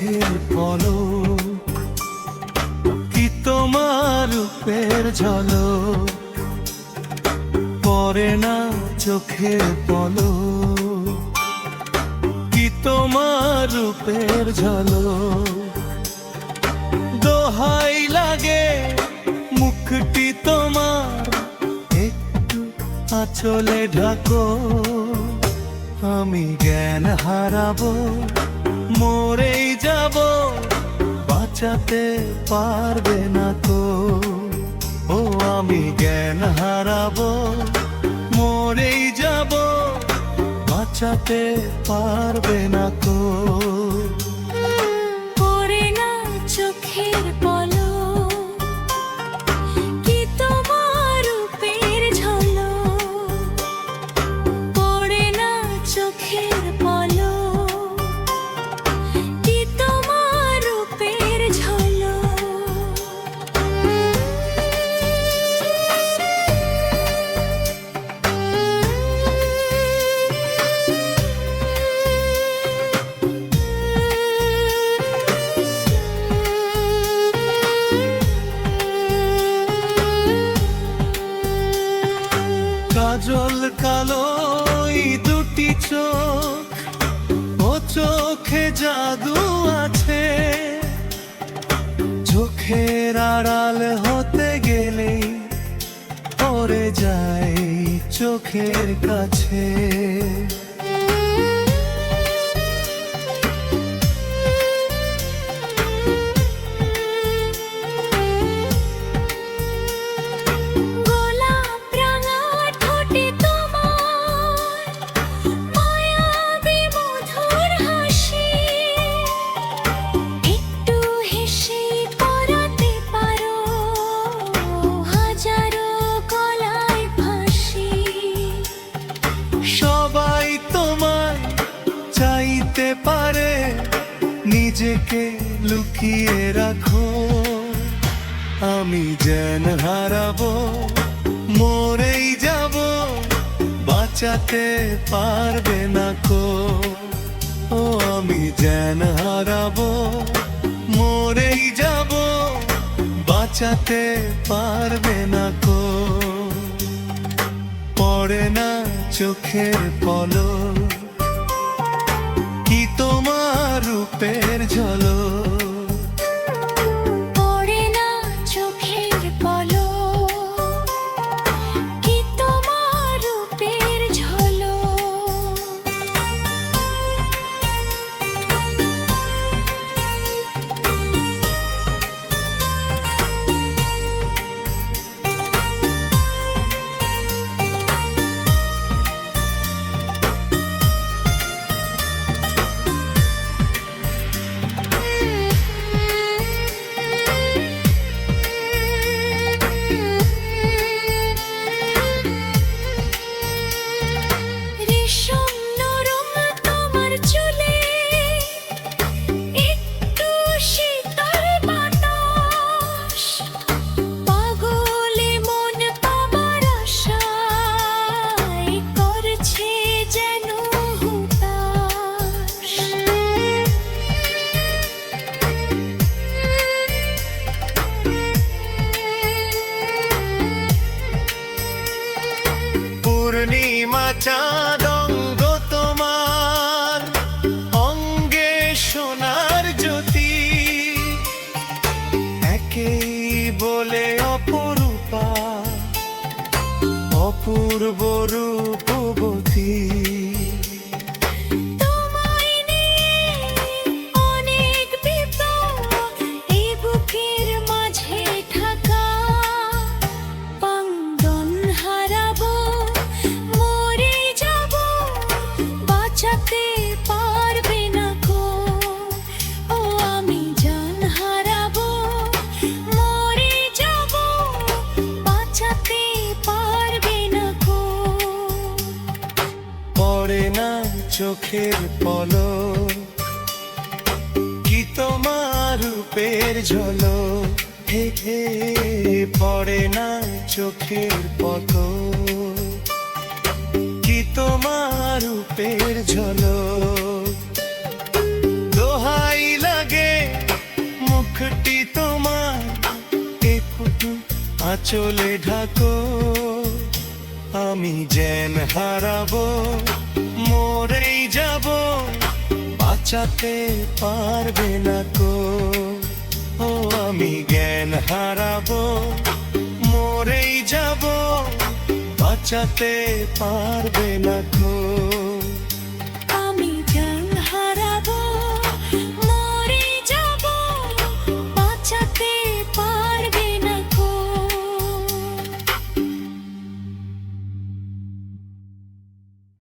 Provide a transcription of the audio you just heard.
চোখের পলক, কি তোমার রূপের ঝলক পড়ে না চোখের পলক, কি তোমার রূপের ঝলক। দোহাই লাগে মুখটি তোমার, একটু আঁচলে ঢাকো, আমি জ্ঞান হারাবো, মরেই যাব, বাঁচাতে পারবে না তো। ও আমি জ্ঞান হারাবো, মরেই যাব, বাঁচাতে পারবে না তো। পড়ে না চোখের পলক, কি তোমার রূপের ঝলক পড়ে না চোখের পলক, কি তোমার রূপের ঝলক। কাজল কালো এই দুটি চোখ, ও চোখে জাদু আছে, চোখের আড়াল হতে গেলেই পড়ে যায় চোখের কাছে। সবাই তোমায় চাইতে পারে, নিজেকে লুকিয়ে রাখো, আমি জ্ঞান হারাবো, মরেই যাব, বাঁচাতে পারবে না কো। ও আমি জ্ঞান হারাবো, মরেই যাব, বাঁচাতে পারবে না কো। পড়ে না চোখের পলক, কি তোমার রূপের ঝলক। পড়ে না চোখের পলক, কি তোমার রূপের ঝলক। পূর্ণিমা চাঁদ অঙ্গ তোমার, অঙ্গে সোনার জ্যোতি, একেই বলে অপরূপা, অপূর্ব রূপবতী। পড়ে না চোখের পলক, কি তোমার রূপের ঝলক। হে হে পড়ে না চোখের পলক, কি তোমার রূপের ঝলক। দোহাই লাগে আঁচলে ঢাকো, আমি জ্ঞান হারাবো, মরেই যাব, বাঁচাতে পারবে না কো। ও আমি জ্ঞান হারাবো, মরেই যাব, বাঁচাতে পারবে না কো। আমি জ্ঞান হারাবো, মরে যাব, বাঁচাতে